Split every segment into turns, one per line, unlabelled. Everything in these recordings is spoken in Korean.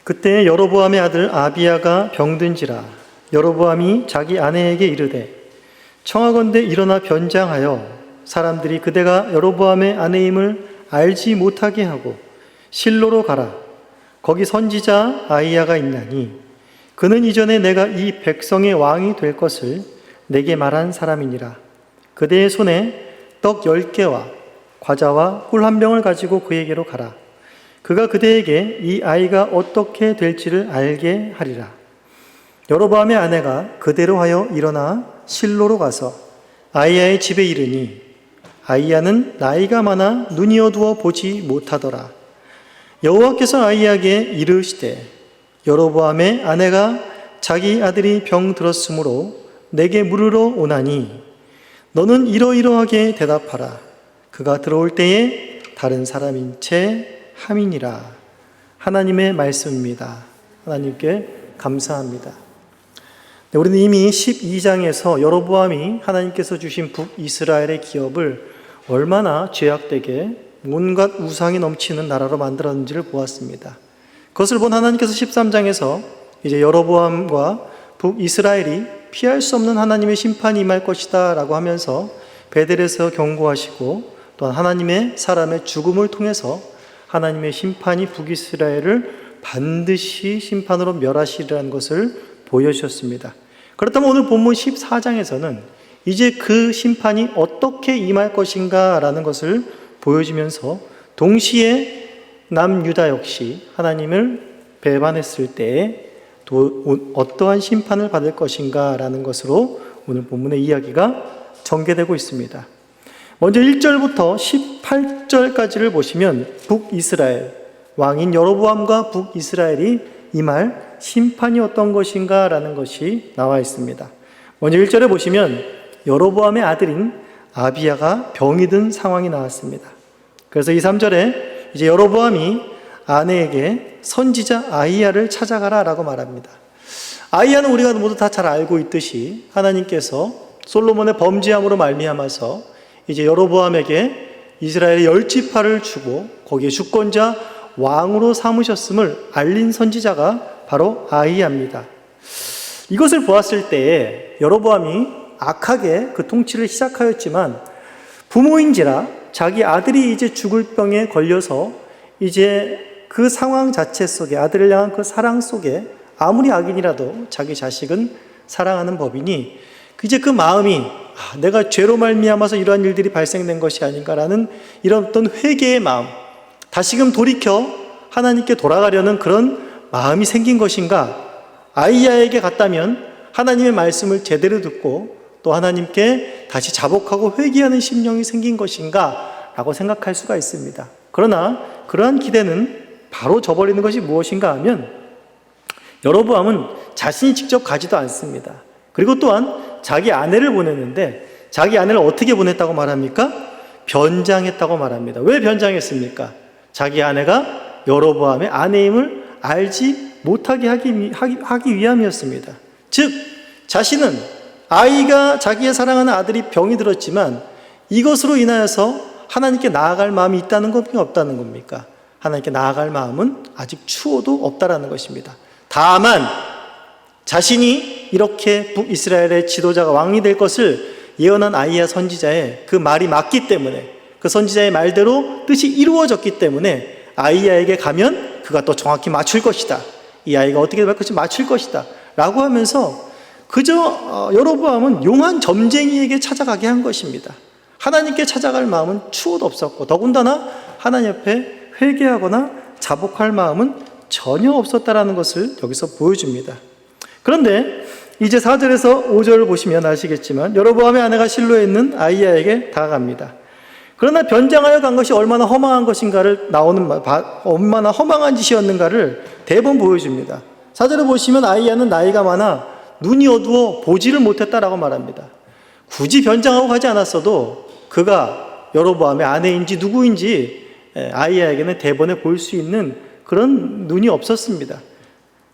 그때 여로보암의 아들 아비야가 병든지라. 여로보암이 자기 아내에게 이르되 청하건대 일어나 변장하여 사람들이 그대가 여로보암의 아내임을 알지 못하게 하고 실로로 가라. 거기 선지자 아히야가 있나니 그는 이전에 내가 이 백성의 왕이 될 것을 내게 말한 사람이니라. 그대의 손에 떡 10개와 과자와 꿀 한 병을 가지고 그에게로 가라. 그가 그대에게 이 아이가 어떻게 될지를 알게 하리라. 여로보암의 아내가 그대로 하여 일어나 실로로 가서 아히야의 집에 이르니 아히야는 나이가 많아 눈이 어두워 보지 못하더라. 여호와께서 아히야에게 이르시되 여로보암의 아내가 자기 아들이 병 들었으므로 내게 물으러 오나니 너는 이러이러하게 대답하라. 그가 들어올 때에 다른 사람인 채 함이니라. 하나님의 말씀입니다. 하나님께 감사합니다. 네, 우리는 이미 12장에서 여로보암이 하나님께서 주신 북이스라엘의 기업을 얼마나 죄악되게 온갖 우상이 넘치는 나라로 만들었는지를 보았습니다. 그것을 본 하나님께서 13장에서 이제 여로보암과 북이스라엘이 피할 수 없는 하나님의 심판이 임할 것이다 라고 하면서 베델에서 경고하시고 또한 하나님의 사람의 죽음을 통해서 하나님의 심판이 북이스라엘을 반드시 심판으로 멸하시리라는 것을 보여주셨습니다. 그렇다면 오늘 본문 14장에서는 이제 그 심판이 어떻게 임할 것인가 라는 것을 보여주면서 동시에 남유다 역시 하나님을 배반했을 때에 또 어떠한 심판을 받을 것인가 라는 것으로 오늘 본문의 이야기가 전개되고 있습니다. 먼저 1절부터 18절까지를 보시면 북이스라엘, 왕인 여로보암과 북이스라엘이 임할 심판이 어떤 것인가 라는 것이 나와 있습니다. 먼저 1절에 보시면 여로보암의 아들인 아비야가 병이 든 상황이 나왔습니다. 그래서 2, 3절에 이제 여로보암이 아내에게 선지자 아히야를 찾아가라 라고 말합니다. 아히야는 우리가 모두 다 잘 알고 있듯이 하나님께서 솔로몬의 범죄함으로 말미암아서 이제 여로보암에게 이스라엘의 10지파를 주고 거기에 주권자 왕으로 삼으셨음을 알린 선지자가 바로 아히야입니다. 이것을 보았을 때에 여로보암이 악하게 그 통치를 시작하였지만 부모인지라 자기 아들이 이제 죽을 병에 걸려서 이제 그 상황 자체 속에 아들을 향한 그 사랑 속에 아무리 악인이라도 자기 자식은 사랑하는 법이니 이제 그 마음이 내가 죄로 말미암아서 이러한 일들이 발생된 것이 아닌가라는 이런 어떤 회개의 마음, 다시금 돌이켜 하나님께 돌아가려는 그런 마음이 생긴 것인가? 아히야에게 갔다면 하나님의 말씀을 제대로 듣고 또 하나님께 다시 자복하고 회개하는 심령이 생긴 것인가? 라고 생각할 수가 있습니다. 그러나 그러한 기대는 바로 저버리는 것이 무엇인가 하면 여로보암은 자신이 직접 가지도 않습니다. 그리고 또한 자기 아내를 보냈는데 자기 아내를 어떻게 보냈다고 말합니까? 변장했다고 말합니다. 왜 변장했습니까? 자기 아내가 여로보암의 아내임을 알지 못하게 하기 위함이었습니다. 즉 자신은 아이가 자기의 사랑하는 아들이 병이 들었지만 이것으로 인하여서 하나님께 나아갈 마음이 있다는 겁니까? 없다는 겁니까? 하나님께 나아갈 마음은 아직 추호도 없다라는 것입니다. 다만 자신이 이렇게 북이스라엘의 지도자가 왕이 될 것을 예언한 아히야 선지자의 그 말이 맞기 때문에 그 선지자의 말대로 뜻이 이루어졌기 때문에 아히야에게 가면 그가 또 정확히 맞출 것이다. 이 아이가 어떻게 될 것인지 맞출 것이다. 라고 하면서 그저 여로보암은 용한 점쟁이에게 찾아가게 한 것입니다. 하나님께 찾아갈 마음은 추호도 없었고 더군다나 하나님 앞에 회개하거나 자복할 마음은 전혀 없었다라는 것을 여기서 보여줍니다. 그런데 이제 4절에서 5절을 보시면 아시겠지만 여로보암의 아내가 실로에 있는 아히야에게 다가갑니다. 그러나 변장하여 간 것이 얼마나 허망한 것인가를 얼마나 허망한 짓이었는가를 대번 보여줍니다. 4절에 보시면 아히야는 나이가 많아 눈이 어두워 보지를 못했다라고 말합니다. 굳이 변장하고 가지 않았어도 그가 여로보암의 아내인지 누구인지 아히야에게는 대번에 볼 수 있는 그런 눈이 없었습니다.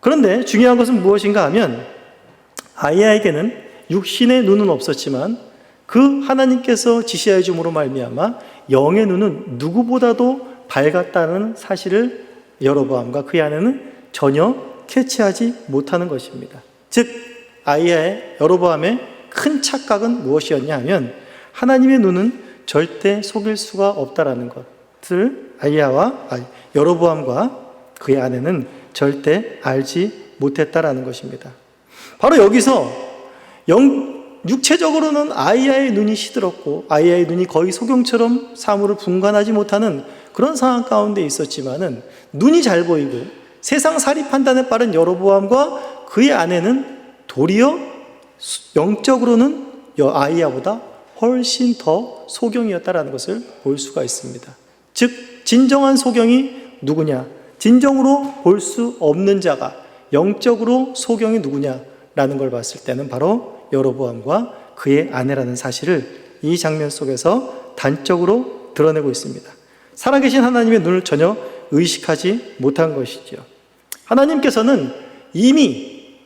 그런데 중요한 것은 무엇인가 하면 아히야에게는 육신의 눈은 없었지만 그 하나님께서 지시하여 줌으로 말미암아 영의 눈은 누구보다도 밝았다는 사실을 여로보암과 그의 아내는 전혀 캐치하지 못하는 것입니다. 즉 아이야의 여로보암의 큰 착각은 무엇이었냐 하면 하나님의 눈은 절대 속일 수가 없다라는 것을 여로보암과 그의 아내는 절대 알지 못했다라는 것입니다. 바로 여기서 육체적으로는 아이야의 눈이 시들었고 아이야의 눈이 거의 소경처럼 사물을 분간하지 못하는 그런 상황 가운데 있었지만은 눈이 잘 보이고 세상살이 판단에 빠른 여로보암과 그의 아내는 도리어 영적으로는 아이야보다 훨씬 더 소경이었다라는 것을 볼 수가 있습니다. 즉 진정한 소경이 누구냐? 진정으로 볼 수 없는 자가 영적으로 소경이 누구냐라는 걸 봤을 때는 바로 여로보암과 그의 아내라는 사실을 이 장면 속에서 단적으로 드러내고 있습니다. 살아계신 하나님의 눈을 전혀 의식하지 못한 것이죠. 하나님께서는 이미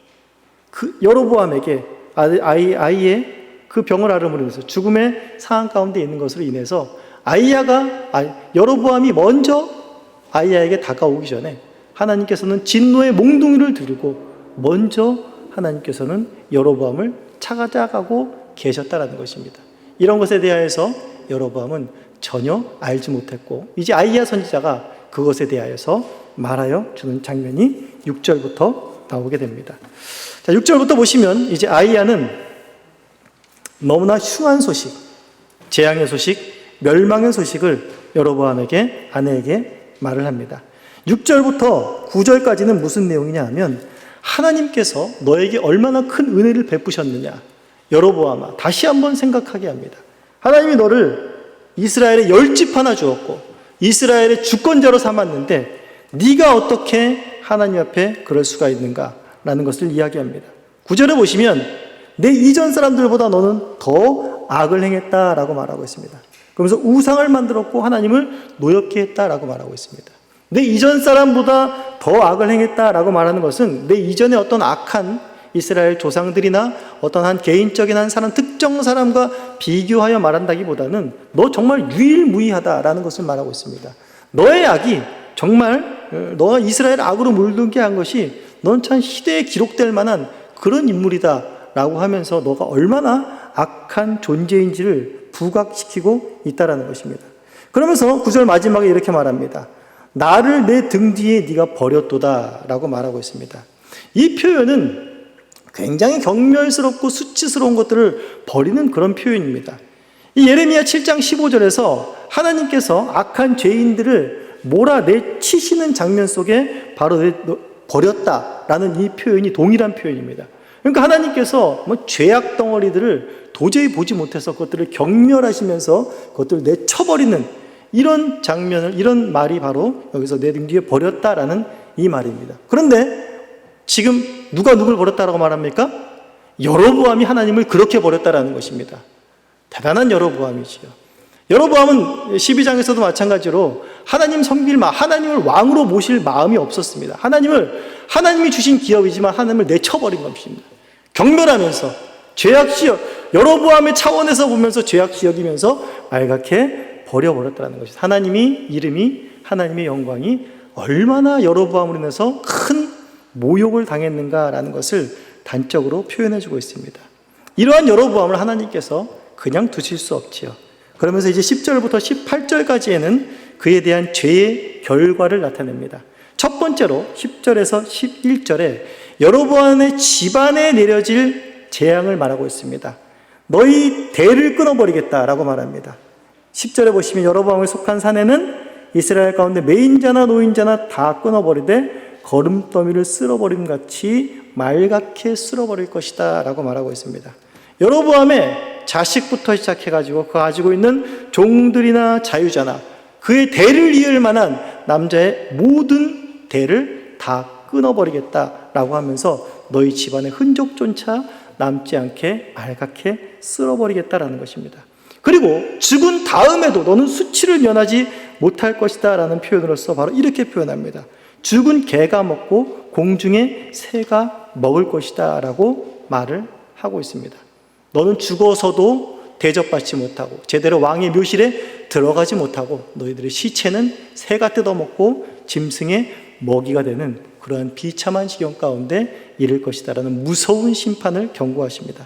그 여로보암에게 아이의 그 병을 앓음으로 인해서 죽음의 상황 가운데 있는 것으로 인해서 여로보암이 먼저 아이야에게 다가오기 전에 하나님께서는 진노의 몽둥이를 들고 먼저 하나님께서는 여로보암을 찾아가고 계셨다라는 것입니다. 이런 것에 대하여서 여로보암은 전혀 알지 못했고 이제 아이야 선지자가 그것에 대하여서 말하여 주는 장면이 6절부터 나오게 됩니다. 자, 6절부터 보시면 이제 아이야는 너무나 흉한 소식, 재앙의 소식, 멸망의 소식을 여로보암에게 아내에게 말을 합니다. 6절부터 9절까지는 무슨 내용이냐 하면 하나님께서 너에게 얼마나 큰 은혜를 베푸셨느냐, 여로보암아 다시 한번 생각하게 합니다. 하나님이 너를 이스라엘의 10집 하나 주었고 이스라엘의 주권자로 삼았는데 네가 어떻게 하나님 앞에 그럴 수가 있는가라는 것을 이야기합니다. 9절에 보시면 내 이전 사람들보다 너는 더 악을 행했다라고 말하고 있습니다. 그러면서 우상을 만들었고 하나님을 노엽게 했다라고 말하고 있습니다. 내 이전 사람보다 더 악을 행했다라고 말하는 것은 내 이전에 어떤 악한 이스라엘 조상들이나 어떤 한 개인적인 한 사람, 특정 사람과 비교하여 말한다기보다는 너 정말 유일무이하다라는 것을 말하고 있습니다. 너의 악이 정말 너가 이스라엘 악으로 물들게 한 것이 넌 참 시대에 기록될 만한 그런 인물이다 라고 하면서 너가 얼마나 악한 존재인지를 부각시키고 있다는 것입니다. 그러면서 9절 마지막에 이렇게 말합니다. 나를 내 등 뒤에 네가 버렸도다 라고 말하고 있습니다. 이 표현은 굉장히 경멸스럽고 수치스러운 것들을 버리는 그런 표현입니다. 이 예레미야 7장 15절에서 하나님께서 악한 죄인들을 몰아내치시는 장면 속에 바로 버렸다라는 이 표현이 동일한 표현입니다. 그러니까 하나님께서 죄악 덩어리들을 도저히 보지 못해서 그것들을 경멸하시면서 그것들을 내쳐버리는 이런 장면을, 이런 말이 바로 여기서 내 등 뒤에 버렸다라는 이 말입니다. 그런데 지금 누가 누굴 버렸다라고 말합니까? 여로보암이 하나님을 그렇게 버렸다라는 것입니다. 대단한 여로보암이지요. 여로보암은 12장에서도 마찬가지로 하나님 섬길 하나님을 왕으로 모실 마음이 없었습니다. 하나님이 주신 기업이지만 하나님을 내쳐버린 것입니다. 경멸하면서 죄악시 여로보암의 차원에서 보면서 죄악시 여기면서 말갛게 버려버렸다는 것입니다. 하나님의 이름이, 하나님의 영광이 얼마나 여로보암으로 인해서 큰 모욕을 당했는가라는 것을 단적으로 표현해주고 있습니다. 이러한 여로보암을 하나님께서 그냥 두실 수 없지요. 그러면서 이제 10절부터 18절까지에는 그에 대한 죄의 결과를 나타냅니다. 첫 번째로 10절에서 11절에 여로보암의 집안에 내려질 재앙을 말하고 있습니다. 너희 대를 끊어버리겠다라고 말합니다. 10절에 보시면 여로보암에 속한 사내는 이스라엘 가운데 매인자나 노인자나 다 끊어버리되 거름더미를 쓸어버림같이 말갛게 쓸어버릴 것이다 라고 말하고 있습니다. 여로보암의 자식부터 시작해가지고 그 가지고 있는 종들이나 자유자나 그의 대를 이을 만한 남자의 모든 대를 다 끊어버리겠다라고 하면서 너희 집안의 흔적조차 남지 않게 말갛게 쓸어버리겠다라는 것입니다. 그리고 죽은 다음에도 너는 수치를 면하지 못할 것이다 라는 표현으로서 바로 이렇게 표현합니다. 죽은 개가 먹고 공중의 새가 먹을 것이다 라고 말을 하고 있습니다. 너는 죽어서도 대접받지 못하고 제대로 왕의 묘실에 들어가지 못하고 너희들의 시체는 새가 뜯어먹고 짐승의 먹이가 되는 그러한 비참한 지경 가운데 이를 것이다라는 무서운 심판을 경고하십니다.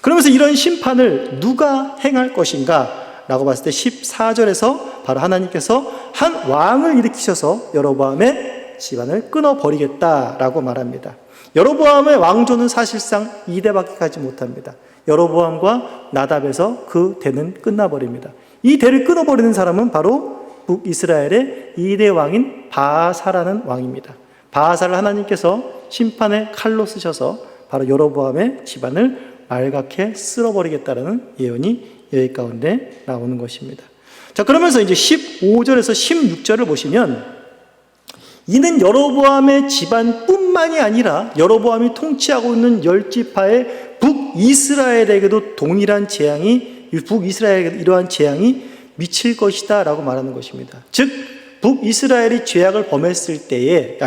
그러면서 이런 심판을 누가 행할 것인가 라고 봤을 때 14절에서 바로 하나님께서 한 왕을 일으키셔서 여로보암의 집안을 끊어버리겠다라고 말합니다. 여로보암의 왕조는 사실상 2대밖에 가지 못합니다. 여로보암과 나답에서 그 대는 끝나버립니다. 이 대를 끊어버리는 사람은 바로 북이스라엘의 2대 왕인 바아사라는 왕입니다. 바아사를 하나님께서 심판의 칼로 쓰셔서 바로 여로보암의 집안을 말갛게 쓸어버리겠다는 예언이 여기 가운데 나오는 것입니다. 자, 그러면서 이제 15절에서 16절을 보시면 이는 여로보암의 집안뿐만이 아니라 여로보암이 통치하고 있는 10지파의 북이스라엘에게도 동일한 재앙이, 북이스라엘에게도 이러한 재앙이 미칠 것이다 라고 말하는 것입니다. 즉 북이스라엘이 죄악을 범했을 때에,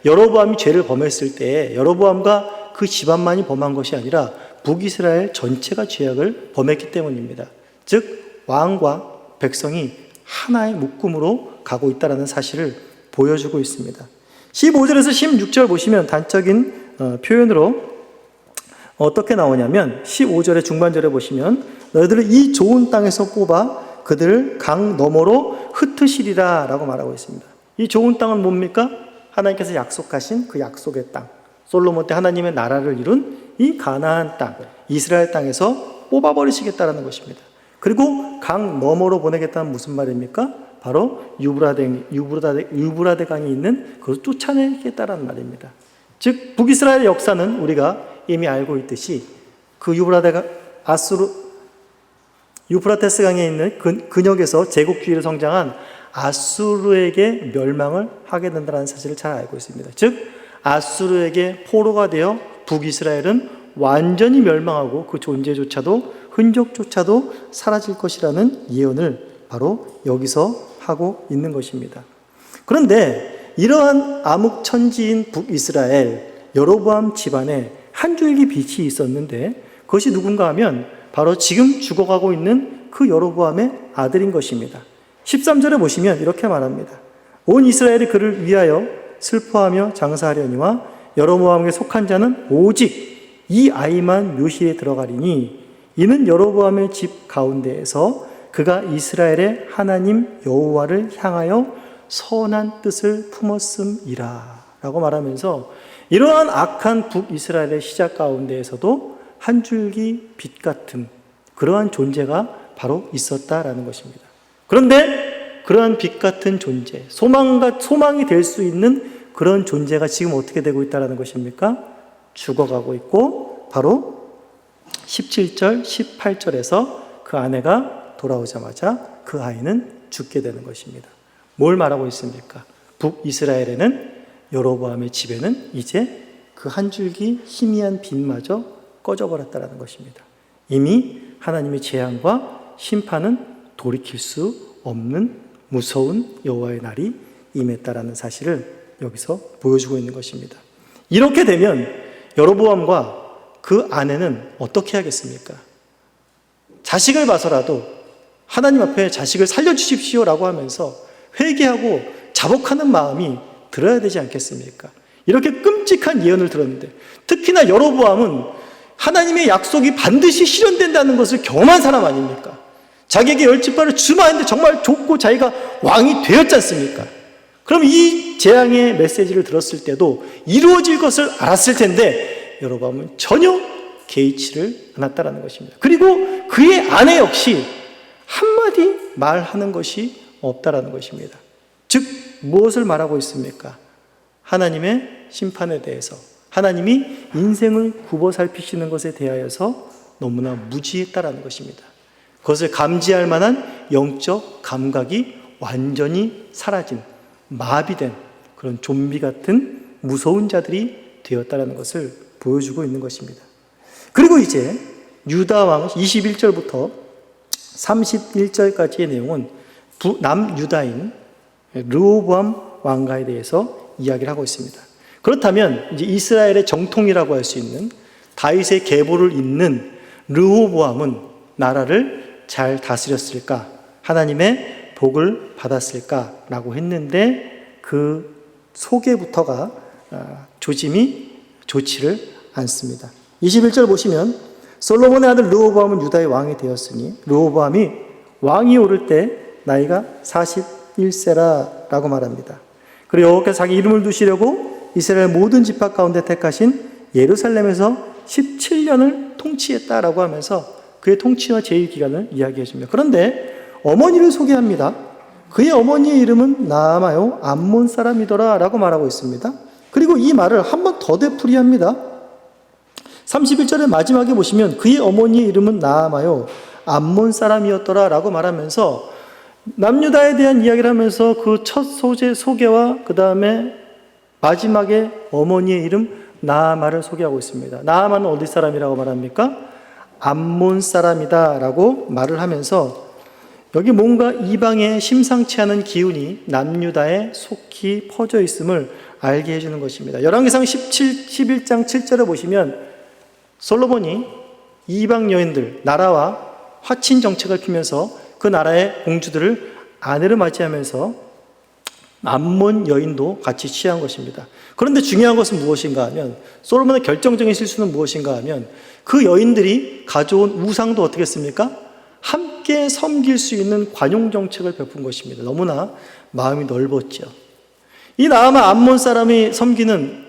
여로보암이 죄를 범했을 때에 여로보암과 그 집안만이 범한 것이 아니라 북이스라엘 전체가 죄악을 범했기 때문입니다. 즉 왕과 백성이 하나의 묶음으로 가고 있다는 사실을 보여주고 있습니다. 15절에서 16절 보시면 단적인 표현으로 어떻게 나오냐면 15절의 중반절에 보시면 너희들을 이 좋은 땅에서 뽑아 그들을 강 너머로 흩으시리라 라고 말하고 있습니다. 이 좋은 땅은 뭡니까? 하나님께서 약속하신 그 약속의 땅, 솔로몬 때 하나님의 나라를 이룬 이 가나안 땅, 이스라엘 땅에서 뽑아버리시겠다라는 것입니다. 그리고 강 너머로 보내겠다는 무슨 말입니까? 바로 유브라데 강이 있는 그것을 쫓아내겠다라는 말입니다. 즉 북이스라엘의 역사는 우리가 이미 알고 있듯이 그 유프라테스 강에 있는 근역에서 제국주의를 성장한 아수르에게 멸망을 하게 된다는 사실을 잘 알고 있습니다. 즉 아수르에게 포로가 되어 북이스라엘은 완전히 멸망하고 그 존재조차도 흔적조차도 사라질 것이라는 예언을 바로 여기서 하고 있는 것입니다. 그런데 이러한 암흑천지인 북이스라엘 여로보암 집안에 한 줄기 빛이 있었는데 그것이 누군가 하면 바로 지금 죽어가고 있는 그 여로보암의 아들인 것입니다. 13절에 보시면 이렇게 말합니다. 온 이스라엘이 그를 위하여 슬퍼하며 장사하려니와 여로보암에게 속한 자는 오직 이 아이만 묘실에 들어가리니 이는 여로보암의 집 가운데에서 그가 이스라엘의 하나님 여호와를 향하여 선한 뜻을 품었음이라 라고 말하면서 이러한 악한 북이스라엘의 시작 가운데에서도 한 줄기 빛 같은 그러한 존재가 바로 있었다라는 것입니다. 그런데 그러한 빛 같은 존재, 소망이 될 수 있는 그런 존재가 지금 어떻게 되고 있다는 것입니까? 죽어가고 있고 바로 17절, 18절에서 그 아내가 돌아오자마자 그 아이는 죽게 되는 것입니다. 뭘 말하고 있습니까? 북이스라엘에는 여로보암의 집에는 이제 그 한 줄기 희미한 빛마저 꺼져버렸다는 것입니다. 이미 하나님의 재앙과 심판은 돌이킬 수 없는 무서운 여호와의 날이 임했다라는 사실을 여기서 보여주고 있는 것입니다. 이렇게 되면 여로보암과 그 아내는 어떻게 하겠습니까? 자식을 봐서라도 하나님 앞에 자식을 살려주십시오라고 하면서 회개하고 자복하는 마음이 들어야 되지 않겠습니까? 이렇게 끔찍한 예언을 들었는데 특히나 여로보암은 하나님의 약속이 반드시 실현된다는 것을 경험한 사람 아닙니까? 자기에게 10지파를 주마 했는데 정말 줬고 자기가 왕이 되었지 않습니까? 그럼 이 재앙의 메시지를 들었을 때도 이루어질 것을 알았을 텐데 여로보암은 전혀 개의치를 않았다는 것입니다. 그리고 그의 아내 역시 한마디 말하는 것이 없다라는 것입니다. 즉 무엇을 말하고 있습니까? 하나님의 심판에 대해서, 하나님이 인생을 굽어 살피시는 것에 대하여서 너무나 무지했다라는 것입니다. 그것을 감지할 만한 영적 감각이 완전히 사라진, 마비된 그런 좀비 같은 무서운 자들이 되었다라는 것을 보여주고 있는 것입니다. 그리고 이제 유다 왕 21절부터 31절까지의 내용은 남유다인 르호보암 왕가에 대해서 이야기를 하고 있습니다. 그렇다면 이제 이스라엘의 정통이라고 할 수 있는 다윗의 계보를 잇는 르호보암은 나라를 잘 다스렸을까? 하나님의 복을 받았을까라고 했는데 그 소개부터가 조짐이 좋지를 않습니다. 21절 보시면 솔로몬의 아들 르호보암은 유다의 왕이 되었으니 르호보암이 왕이 오를 때 나이가 41세라라고 말합니다. 그리고 여호와께서 자기 이름을 두시려고 이스라엘 모든 지파 가운데 택하신 예루살렘에서 17년을 통치했다라고 하면서 그의 통치와 제위 기간을 이야기해 줍니다. 그런데 어머니를 소개합니다. 그의 어머니의 이름은 나아마요 암몬 사람이더라 라고 말하고 있습니다. 그리고 이 말을 한 번 더 되풀이합니다. 31절의 마지막에 보시면 그의 어머니의 이름은 나아마요 암몬 사람이었더라 라고 말하면서 남유다에 대한 이야기를 하면서 그 첫 소개와 그 다음에 마지막에 어머니의 이름 나아마를 소개하고 있습니다. 나아마는 어디 사람이라고 말합니까? 암몬 사람이다 라고 말을 하면서 여기 뭔가 이방의 심상치 않은 기운이 남유다에 속히 퍼져 있음을 알게 해주는 것입니다. 열왕기상 11장 7절에 보시면 솔로몬이 이방 여인들, 나라와 화친 정책을 피면서 그 나라의 공주들을 아내로 맞이하면서 암몬 여인도 같이 취한 것입니다. 그런데 중요한 것은 무엇인가 하면 솔로몬의 결정적인 실수는 무엇인가 하면 그 여인들이 가져온 우상도 어떻게 했습니까? 함께 섬길 수 있는 관용 정책을 베푼 것입니다. 너무나 마음이 넓었죠. 이 나아마 암몬 사람이 섬기는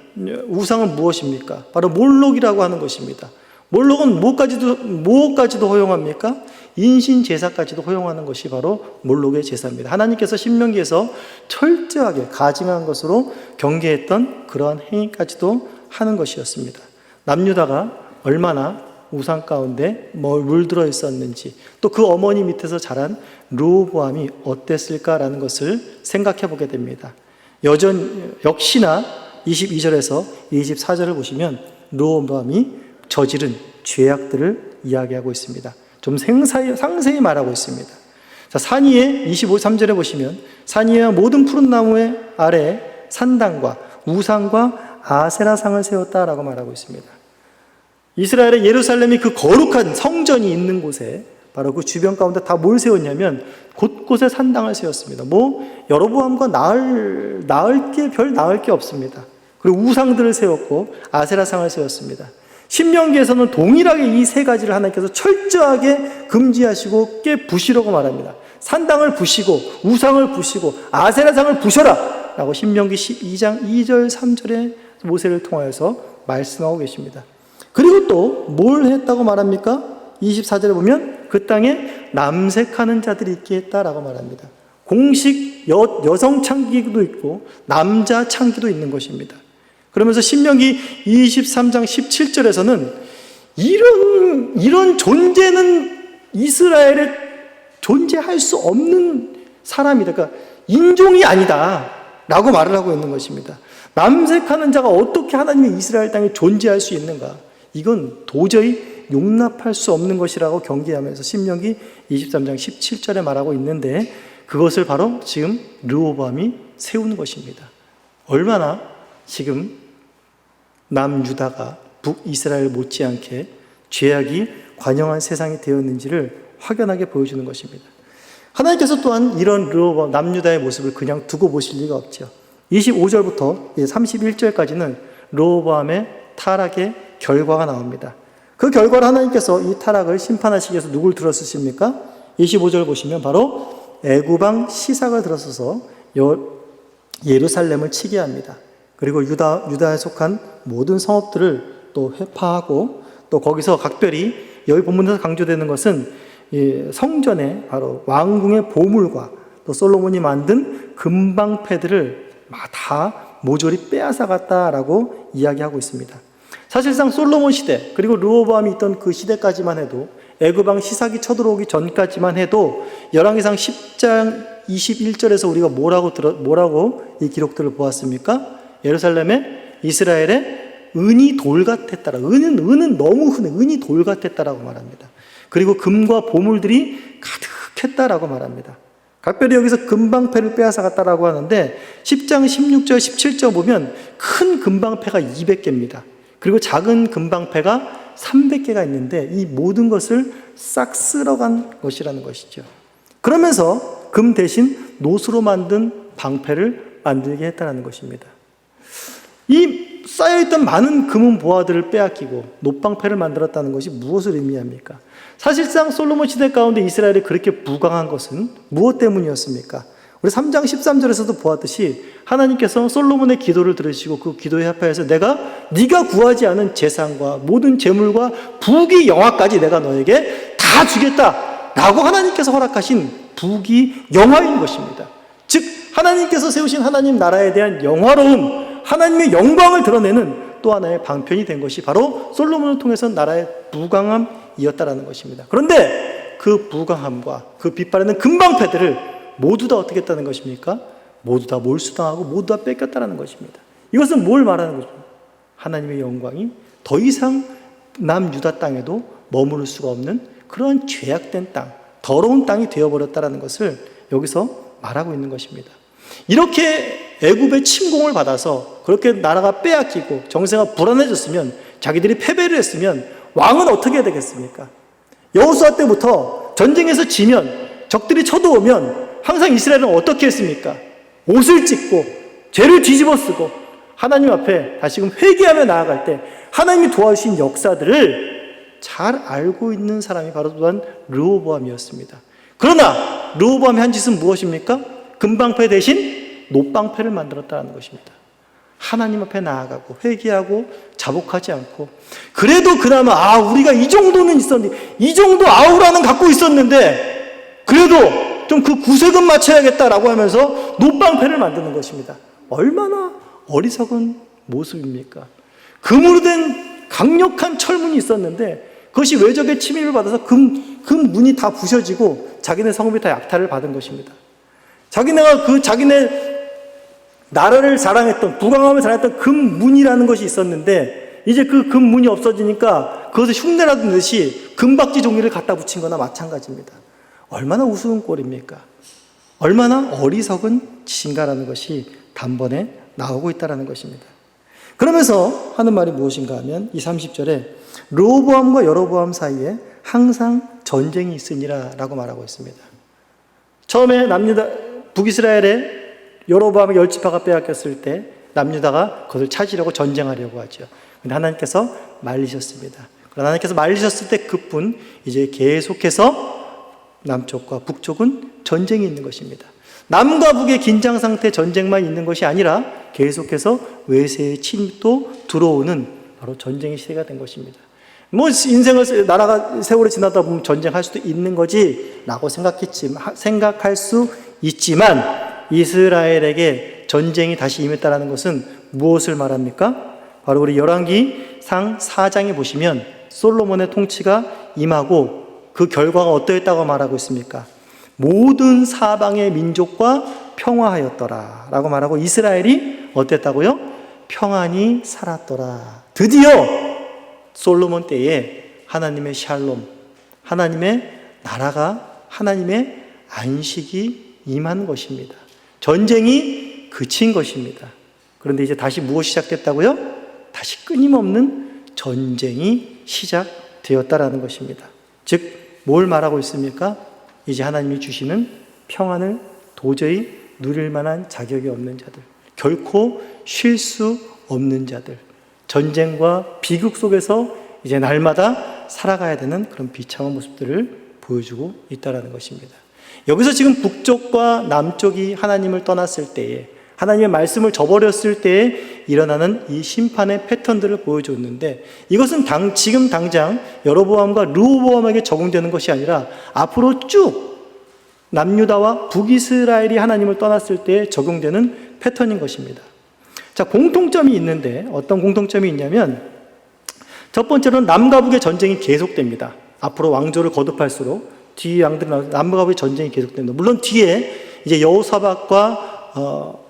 우상은 무엇입니까? 바로 몰록이라고 하는 것입니다. 몰록은 무엇까지도 허용합니까? 인신 제사까지도 허용하는 것이 바로 몰록의 제사입니다. 하나님께서 신명기에서 철저하게 가증한 것으로 경계했던 그러한 행위까지도 하는 것이었습니다. 남유다가 얼마나 우상 가운데 물들어 있었는지, 또 그 어머니 밑에서 자란 르호보암이 어땠을까라는 것을 생각해 보게 됩니다. 역시나 22절에서 24절을 보시면 르호보암이 저지른 죄악들을 이야기하고 있습니다. 좀 상세히 말하고 있습니다. 자, 산 위에 23절에 보시면 산 위에 모든 푸른 나무의 아래에 산당과 우상과 아세라상을 세웠다라고 말하고 있습니다. 이스라엘의 예루살렘이 그 거룩한 성전이 있는 곳에 바로 그 주변 가운데 다 뭘 세웠냐면 곳곳에 산당을 세웠습니다. 여로보암과 나을 게 없습니다. 그리고 우상들을 세웠고 아세라상을 세웠습니다. 신명기에서는 동일하게 이 세 가지를 하나님께서 철저하게 금지하시고 깨부시라고 말합니다. 산당을 부시고 우상을 부시고 아세라상을 부셔라 라고 신명기 12장 2절 3절에 모세를 통하여서 말씀하고 계십니다. 그리고 또 뭘 했다고 말합니까? 24절에 보면 그 땅에 남색하는 자들이 있게 했다라고 말합니다. 공식 여성 창기도 있고 남자 창기도 있는 것입니다. 그러면서 신명기 23장 17절에서는 이런 존재는 이스라엘에 존재할 수 없는 사람이다. 그러니까 인종이 아니다 라고 말을 하고 있는 것입니다. 남색하는 자가 어떻게 하나님의 이스라엘 땅에 존재할 수 있는가? 이건 도저히 용납할 수 없는 것이라고 경계하면서 신명기 23장 17절에 말하고 있는데 그것을 바로 지금 르호보암이 세우는 것입니다. 얼마나 지금 남유다가 북이스라엘 못지않게 죄악이 관영한 세상이 되었는지를 확연하게 보여주는 것입니다. 하나님께서 또한 이런 르호보암 남유다의 모습을 그냥 두고 보실 리가 없죠. 25절부터 31절까지는 르호보암의 타락의 결과가 나옵니다. 그 결과로 하나님께서 이 타락을 심판하시기 위해서 누굴 들어쓰십니까? 25절 보시면 바로 애굽왕 시삭을 들어서서 예루살렘을 치게 합니다. 그리고 유다에 속한 모든 성읍들을 또 회파하고 또 거기서 각별히 여기 본문에서 강조되는 것은 성전에 바로 왕궁의 보물과 또 솔로몬이 만든 금방패들을 다 모조리 빼앗아갔다라고 이야기하고 있습니다. 사실상 솔로몬 시대 그리고 르호보암이 있던 그 시대까지만 해도 애굽왕 시삭이 쳐들어오기 전까지만 해도 열왕기상 10장 21절에서 우리가 뭐라고 이 기록들을 보았습니까? 예루살렘에 이스라엘의 은이 돌 같았다라. 은은 너무 흔해. 은이 돌 같았다라고 말합니다. 그리고 금과 보물들이 가득했다라고 말합니다. 각별히 여기서 금방패를 빼앗아갔다라고 하는데 10장 16절 17절 보면 큰 금방패가 200개입니다. 그리고 작은 금방패가 300개가 있는데 이 모든 것을 싹 쓸어간 것이라는 것이죠. 그러면서 금 대신 노수로 만든 방패를 만들게 했다는 것입니다. 이 쌓여있던 많은 금은 보화들을 빼앗기고 놋방패를 만들었다는 것이 무엇을 의미합니까? 사실상 솔로몬 시대 가운데 이스라엘이 그렇게 부강한 것은 무엇 때문이었습니까? 우리 3장 13절에서도 보았듯이 하나님께서 솔로몬의 기도를 들으시고 그 기도에 합하여서 네가 구하지 않은 재산과 모든 재물과 부귀 영화까지 내가 너에게 다 주겠다라고 하나님께서 허락하신 부귀 영화인 것입니다. 즉 하나님께서 세우신 하나님 나라에 대한 영화로움, 하나님의 영광을 드러내는 또 하나의 방편이 된 것이 바로 솔로몬을 통해서 나라의 부강함이었다라는 것입니다. 그런데 그 부강함과 그 빛바라는 금방패들을 모두 다 어떻게 했다는 것입니까? 모두 다 몰수당하고 모두 다 뺏겼다는 것입니다. 이것은 뭘 말하는 거죠? 하나님의 영광이 더 이상 남유다 땅에도 머무를 수가 없는 그런 죄악된 땅, 더러운 땅이 되어버렸다는 것을 여기서 말하고 있는 것입니다. 이렇게 애굽의 침공을 받아서 그렇게 나라가 빼앗기고 정세가 불안해졌으면, 자기들이 패배를 했으면 왕은 어떻게 해야 되겠습니까? 여호수아 때부터 전쟁에서 지면, 적들이 쳐들어오면 항상 이스라엘은 어떻게 했습니까? 옷을 찢고 죄를 뒤집어 쓰고 하나님 앞에 다시금 회개하며 나아갈 때 하나님이 도와주신 역사들을 잘 알고 있는 사람이 바로 또한 르호보암이었습니다. 그러나 르호보암이 한 짓은 무엇입니까? 금방패 대신 놋방패를 만들었다는 것입니다. 하나님 앞에 나아가고 회개하고 자복하지 않고, 그래도 그나마 우리가 이 정도는 있었는데, 이 정도 아우라는 갖고 있었는데 그래도 좀 그 구색은 맞춰야겠다라고 하면서 놋방패를 만드는 것입니다. 얼마나 어리석은 모습입니까? 금으로 된 강력한 철문이 있었는데 그것이 외적의 침입을 받아서 금 문이 다 부셔지고 자기네 성읍이 다 약탈을 받은 것입니다. 자기네가 자기네 나라를 자랑했던, 부강함을 자랑했던 금문이라는 것이 있었는데 이제 그 금문이 없어지니까 그것을 흉내라던 듯이 금박지 종이를 갖다 붙인 거나 마찬가지입니다. 얼마나 우스운 꼴입니까? 얼마나 어리석은 짓인가라는 것이 단번에 나오고 있다는 것입니다. 그러면서 하는 말이 무엇인가 하면 이 30절에 르호보암과 여로보암 사이에 항상 전쟁이 있으니라 라고 말하고 있습니다. 처음에 북이스라엘의 여로보암의 10지파가 빼앗겼을 때 남유다가 그것을 찾으려고 전쟁하려고 하죠. 그런데 하나님께서 말리셨습니다. 그러나 하나님께서 말리셨을 때 그뿐 이제 계속해서 남쪽과 북쪽은 전쟁이 있는 것입니다. 남과 북의 긴장 상태 전쟁만 있는 것이 아니라 계속해서 외세의 침입도 들어오는 바로 전쟁의 시대가 된 것입니다. 나라가 세월이 지나다 보면 전쟁할 수도 있는 거지 라고 생각할 수 있지만 이스라엘에게 전쟁이 다시 임했다는 것은 무엇을 말합니까? 바로 우리 열왕기상 4장에 보시면 솔로몬의 통치가 임하고 그 결과가 어떠했다고 말하고 있습니까? 모든 사방의 민족과 평화하였더라 라고 말하고 이스라엘이 어땠다고요? 평안히 살았더라. 드디어 솔로몬 때에 하나님의 샬롬, 하나님의 나라가, 하나님의 안식이 임한 것입니다. 전쟁이 그친 것입니다. 그런데 이제 다시 무엇이 시작됐다고요? 다시 끊임없는 전쟁이 시작되었다라는 것입니다. 즉 뭘 말하고 있습니까? 이제 하나님이 주시는 평안을 도저히 누릴 만한 자격이 없는 자들, 결코 쉴 수 없는 자들, 전쟁과 비극 속에서 이제 날마다 살아가야 되는 그런 비참한 모습들을 보여주고 있다는 것입니다. 여기서 지금 북쪽과 남쪽이 하나님을 떠났을 때에, 하나님의 말씀을 저버렸을 때에 일어나는 이 심판의 패턴들을 보여줬는데, 이것은 지금 당장 여로보암과 르호보암에게 적용되는 것이 아니라 앞으로 쭉 남유다와 북이스라엘이 하나님을 떠났을 때에 적용되는 패턴인 것입니다. 자, 공통점이 있는데 어떤 공통점이 있냐면, 첫 번째로는 남과 북의 전쟁이 계속됩니다. 앞으로 왕조를 거듭할수록 뒤에 왕들이 남과 북의 전쟁이 계속됩니다. 물론 뒤에 이제 여호사밧과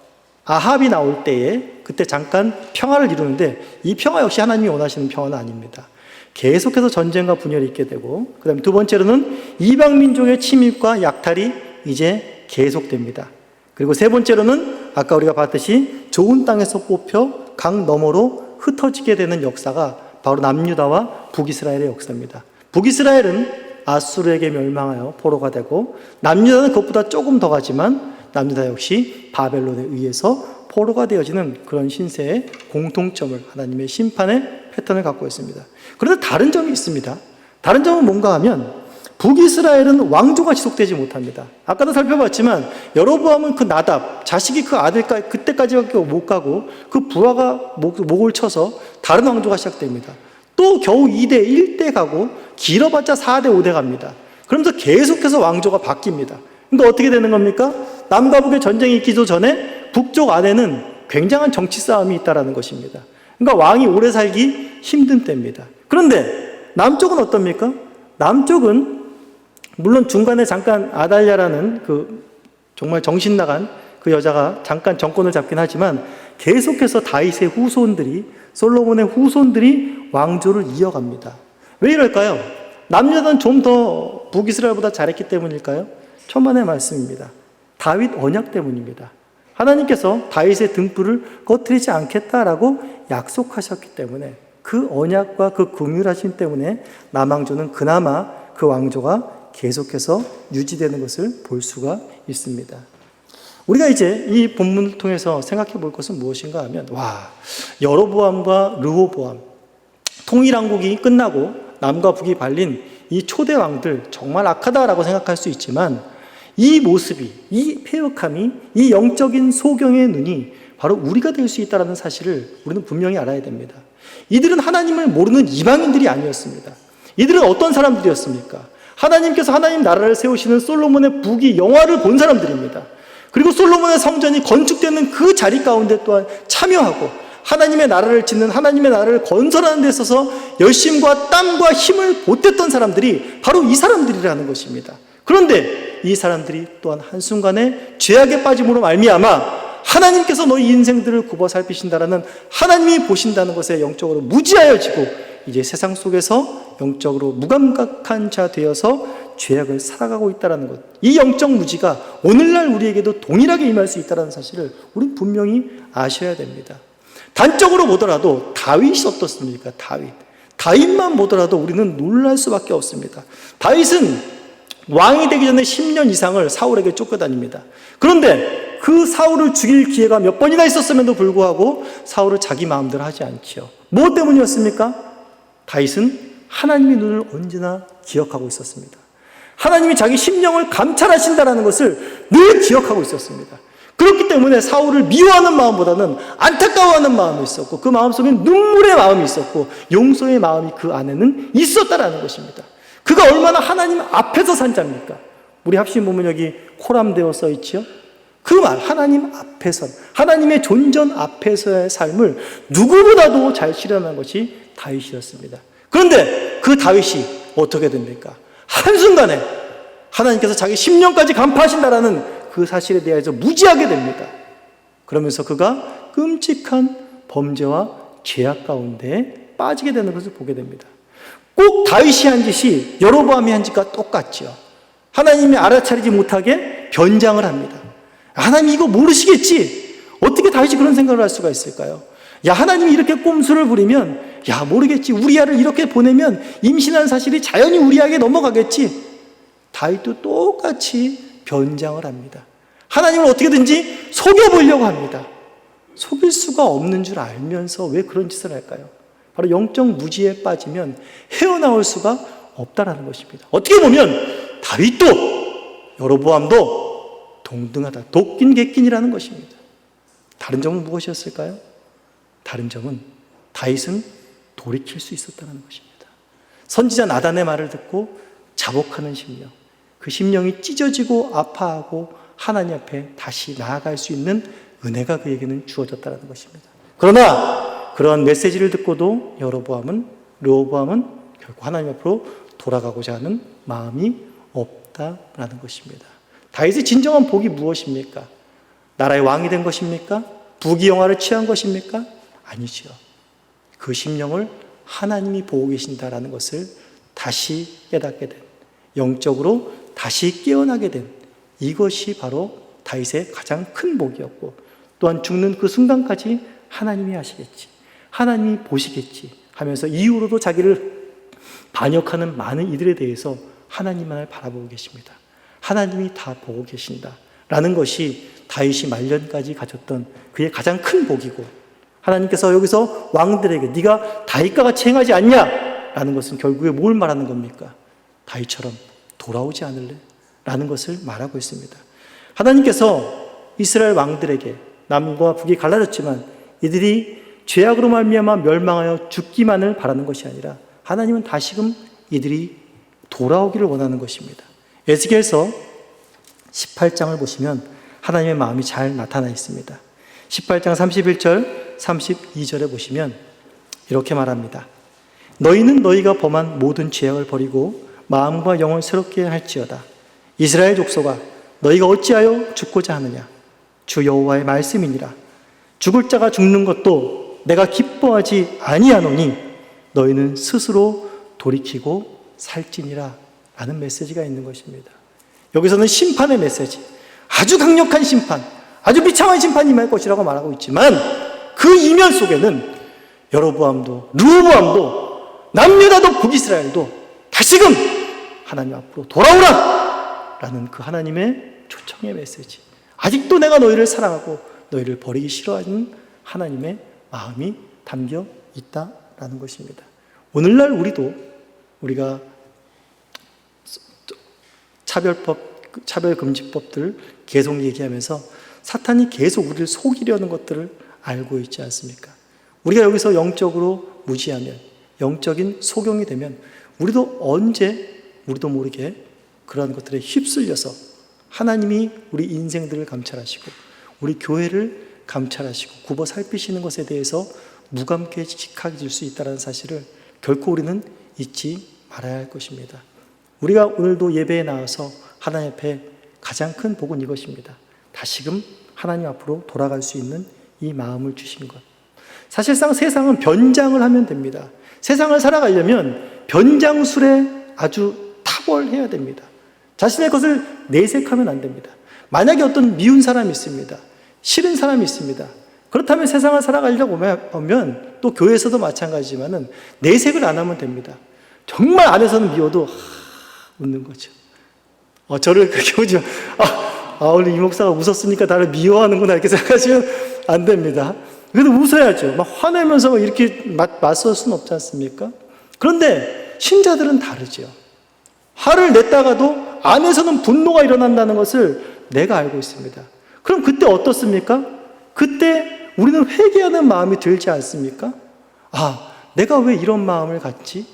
아합이 나올 때에 그때 잠깐 평화를 이루는데 이 평화 역시 하나님이 원하시는 평화는 아닙니다. 계속해서 전쟁과 분열이 있게 되고, 그 다음에 두 번째로는 이방 민족의 침입과 약탈이 이제 계속됩니다. 그리고 세 번째로는 아까 우리가 봤듯이 좋은 땅에서 뽑혀 강 너머로 흩어지게 되는 역사가 바로 남유다와 북이스라엘의 역사입니다. 북이스라엘은 아수르에게 멸망하여 포로가 되고, 남유다는 그것보다 조금 더 가지만 남유다 역시 바벨론에 의해서 포로가 되어지는 그런 신세의 공통점을, 하나님의 심판의 패턴을 갖고 있습니다. 그런데 다른 점이 있습니다. 다른 점은 뭔가 하면 북이스라엘은 왕조가 지속되지 못합니다. 아까도 살펴봤지만 여로보암은 그 나답, 자식이 그 아들까지 그때까지밖에 못 가고 그 부하가 목을 쳐서 다른 왕조가 시작됩니다. 또 겨우 2대 1대 가고 길어봤자 4대 5대 갑니다. 그러면서 계속해서 왕조가 바뀝니다. 그러니까 어떻게 되는 겁니까? 남과 북의 전쟁이 있기도 전에 북쪽 안에는 굉장한 정치 싸움이 있다는 것입니다. 그러니까 왕이 오래 살기 힘든 때입니다. 그런데 남쪽은 어떻습니까? 남쪽은 물론 중간에 잠깐 아달랴라는 그 정말 정신 나간 그 여자가 잠깐 정권을 잡긴 하지만 계속해서 다윗의 후손들이, 솔로몬의 후손들이 왕조를 이어갑니다. 왜 이럴까요? 남녀는 좀 더 북이스라엘보다 잘했기 때문일까요? 천만의 말씀입니다. 다윗 언약 때문입니다. 하나님께서 다윗의 등불을 꺼트리지 않겠다라고 약속하셨기 때문에, 그 언약과 그 긍휼하심 때문에 남왕조는 그나마 그 왕조가 계속해서 유지되는 것을 볼 수가 있습니다. 우리가 이제 이 본문을 통해서 생각해 볼 것은 무엇인가 하면, 여로보암과 르호보암, 통일왕국이 끝나고 남과 북이 발린 이 초대 왕들 정말 악하다라고 생각할 수 있지만, 이 모습이, 이 패역함이, 이 영적인 소경의 눈이 바로 우리가 될 수 있다는 사실을 우리는 분명히 알아야 됩니다. 이들은 하나님을 모르는 이방인들이 아니었습니다. 이들은 어떤 사람들이었습니까? 하나님께서 하나님 나라를 세우시는 솔로몬의 북이 영화를 본 사람들입니다. 그리고 솔로몬의 성전이 건축되는 그 자리 가운데 또한 참여하고 하나님의 나라를 짓는, 하나님의 나라를 건설하는 데 있어서 열심과 땀과 힘을 보탰던 사람들이 바로 이 사람들이라는 것입니다. 그런데 이 사람들이 또한 한순간에 죄악에 빠짐으로 말미암아 하나님께서 너희 인생들을 굽어 살피신다라는, 하나님이 보신다는 것에 영적으로 무지하여지고 이제 세상 속에서 영적으로 무감각한 자 되어서 죄악을 살아가고 있다는 것, 이 영적 무지가 오늘날 우리에게도 동일하게 임할 수 있다는 사실을 우리는 분명히 아셔야 됩니다. 단적으로 보더라도 다윗이 어떻습니까? 다윗만 보더라도 우리는 놀랄 수밖에 없습니다. 다윗은 왕이 되기 전에 10년 이상을 사울에게 쫓겨다닙니다. 그런데 그 사울을 죽일 기회가 몇 번이나 있었음에도 불구하고 사울을 자기 마음대로 하지 않지요. 무엇 때문이었습니까? 다윗은 하나님의 눈을 언제나 기억하고 있었습니다. 하나님이 자기 심령을 감찰하신다는 것을 늘 기억하고 있었습니다. 그렇기 때문에 사울을 미워하는 마음보다는 안타까워하는 마음이 있었고, 그 마음속에 눈물의 마음이 있었고, 용서의 마음이 그 안에는 있었다라는 것입니다. 그가 얼마나 하나님 앞에서 산 자입니까? 우리 합심 보면 여기 코람되어 써 있지요. 그 말, 하나님 앞에서, 하나님의 존전 앞에서의 삶을 누구보다도 잘 실현한 것이 다윗이었습니다. 그런데 그 다윗이 어떻게 됩니까? 한순간에 하나님께서 자기 10년까지 간파하신다라는 그 사실에 대해서 무지하게 됩니다. 그러면서 그가 끔찍한 범죄와 죄악 가운데 빠지게 되는 것을 보게 됩니다. 꼭 다윗이 한 짓이 여로보암이 한 짓과 똑같죠. 하나님이 알아차리지 못하게 변장을 합니다. 하나님 이거 모르시겠지? 어떻게 다윗이 그런 생각을 할 수가 있을까요? 야, 하나님이 이렇게 꼼수를 부리면, 야, 모르겠지. 우리아를 이렇게 보내면 임신한 사실이 자연히 우리아에게 넘어가겠지. 다윗도 똑같이 변장을 합니다. 하나님을 어떻게든지 속여보려고 합니다. 속일 수가 없는 줄 알면서 왜 그런 짓을 할까요? 바로 영적 무지에 빠지면 헤어나올 수가 없다라는 것입니다. 어떻게 보면 다윗도 여로보암도 동등하다, 도끼 객긴이라는 것입니다. 다른 점은 무엇이었을까요? 다른 점은 다윗은 돌이킬 수 있었다는 것입니다. 선지자 나단의 말을 듣고 자복하는 심령, 그 심령이 찢어지고 아파하고 하나님 앞에 다시 나아갈 수 있는 은혜가 그에게는 주어졌다는 것입니다. 그러나 그러한 메시지를 듣고도 르호보암은 결국 하나님 앞으로 돌아가고자 하는 마음이 없다라는 것입니다. 다윗의 진정한 복이 무엇입니까? 나라의 왕이 된 것입니까? 부귀 영화를 취한 것입니까? 아니죠. 그 심령을 하나님이 보고 계신다라는 것을 다시 깨닫게 된, 영적으로 다시 깨어나게 된, 이것이 바로 다윗의 가장 큰 복이었고, 또한 죽는 그 순간까지 하나님이 하시겠지, 하나님이 보시겠지 하면서 이후로도 자기를 반역하는 많은 이들에 대해서 하나님만을 바라보고 계십니다. 하나님이 다 보고 계신다 라는 것이 다윗이 말년까지 가졌던 그의 가장 큰 복이고, 하나님께서 여기서 왕들에게 네가 다윗과 같이 행하지 않냐? 라는 것은 결국에 뭘 말하는 겁니까? 다윗처럼 돌아오지 않을래? 라는 것을 말하고 있습니다. 하나님께서 이스라엘 왕들에게 남과 북이 갈라졌지만 이들이 죄악으로 말미암아 멸망하여 죽기만을 바라는 것이 아니라 하나님은 다시금 이들이 돌아오기를 원하는 것입니다. 에스겔서 18장을 보시면 하나님의 마음이 잘 나타나 있습니다. 18장 31절, 32절에 보시면 이렇게 말합니다. 너희는 너희가 범한 모든 죄악을 버리고 마음과 영을 새롭게 할지어다. 이스라엘 족속아, 너희가 어찌하여 죽고자 하느냐? 주 여호와의 말씀이니라. 죽을 자가 죽는 것도 내가 기뻐하지 아니하노니 너희는 스스로 돌이키고 살지니라. 라는 메시지가 있는 것입니다. 여기서는 심판의 메시지, 아주 강력한 심판, 아주 비참한 심판이 임할 것이라고 말하고 있지만 그 이면 속에는 여로보암도 르호보암도 남유다도 북이스라엘도 다시금 하나님 앞으로 돌아오라! 라는 그 하나님의 초청의 메시지, 아직도 내가 너희를 사랑하고 너희를 버리기 싫어하는 하나님의 마음이 담겨 있다라는 것입니다. 오늘날 우리가 차별금지법들을 계속 얘기하면서 사탄이 계속 우리를 속이려는 것들을 알고 있지 않습니까? 우리가 여기서 영적으로 무지하면, 영적인 소경이 되면 우리도 언제 우리도 모르게 그러한 것들에 휩쓸려서 하나님이 우리 인생들을 감찰하시고 우리 교회를 감찰하시고 굽어 살피시는 것에 대해서 무감각해질 수 있다는 사실을 결코 우리는 잊지 말아야 할 것입니다. 우리가 오늘도 예배에 나와서 하나님 앞에 가장 큰 복은 이것입니다. 다시금 하나님 앞으로 돌아갈 수 있는 이 마음을 주신 것. 사실상 세상은 변장을 하면 됩니다. 세상을 살아가려면 변장술에 아주 탁월해야 됩니다. 자신의 것을 내색하면 안 됩니다. 만약에 어떤 미운 사람이 있습니다. 싫은 사람이 있습니다. 그렇다면 세상을 살아가려고 보면 또 교회에서도 마찬가지지만은 내색을 안 하면 됩니다. 정말 안에서는 미워도 웃는 거죠. 저를 그렇게 보지 오늘 이 목사가 웃었으니까 나를 미워하는구나 이렇게 생각하시면 안 됩니다. 그래도 웃어야죠. 막 화내면서 막 이렇게 맞설 수는 없지 않습니까? 그런데 신자들은 다르죠. 화를 냈다가도 안에서는 분노가 일어난다는 것을 내가 알고 있습니다. 그럼 그때 어떻습니까? 그때 우리는 회개하는 마음이 들지 않습니까? 내가 왜 이런 마음을 갖지?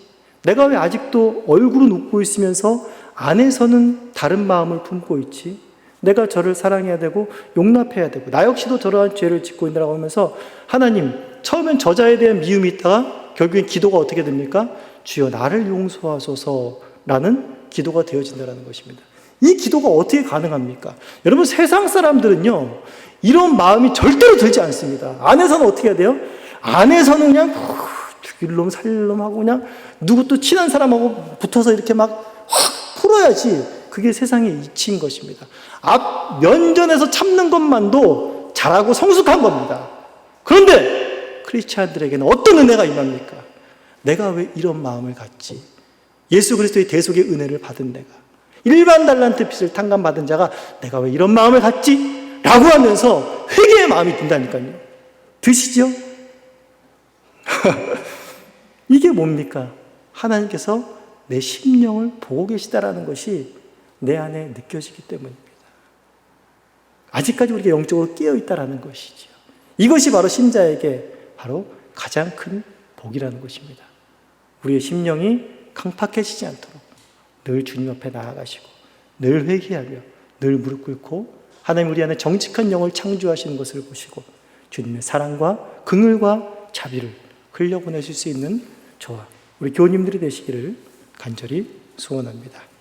내가 왜 아직도 얼굴은 웃고 있으면서 안에서는 다른 마음을 품고 있지? 내가 저를 사랑해야 되고 용납해야 되고 나 역시도 저러한 죄를 짓고 있다고 하면서 하나님, 처음엔 저자에 대한 미움이 있다가 결국엔 기도가 어떻게 됩니까? 주여 나를 용서하소서라는 기도가 되어진다는 것입니다. 이 기도가 어떻게 가능합니까? 여러분, 세상 사람들은요 이런 마음이 절대로 들지 않습니다. 안에서는 어떻게 해야 돼요? 안에서는 그냥 죽일 놈 살릴 놈 하고 그냥 누구 또 친한 사람하고 붙어서 이렇게 막 확 풀어야지. 그게 세상의 이치인 것입니다. 면전에서 참는 것만도 잘하고 성숙한 겁니다. 그런데 크리스찬들에게는 어떤 은혜가 임합니까? 내가 왜 이런 마음을 갖지? 예수 그리스도의 대속의 은혜를 받은 내가, 일반 달란트 빚을 탕감받은 자가 내가 왜 이런 마음을 갖지? 라고 하면서 회개의 마음이 든다니까요. 드시죠? 이게 뭡니까? 하나님께서 내 심령을 보고 계시다라는 것이 내 안에 느껴지기 때문입니다. 아직까지 우리가 영적으로 깨어있다라는 것이죠. 이것이 바로 신자에게 바로 가장 큰 복이라는 것입니다. 우리의 심령이 강팍해지지 않도록 늘 주님 앞에 나아가시고 늘 회개하며 늘 무릎 꿇고 하나님 우리 안에 정직한 영을 창조하시는 것을 보시고 주님의 사랑과 긍휼과 자비를 흘려보내실 수 있는 저와 우리 교우님들이 되시기를 간절히 소원합니다.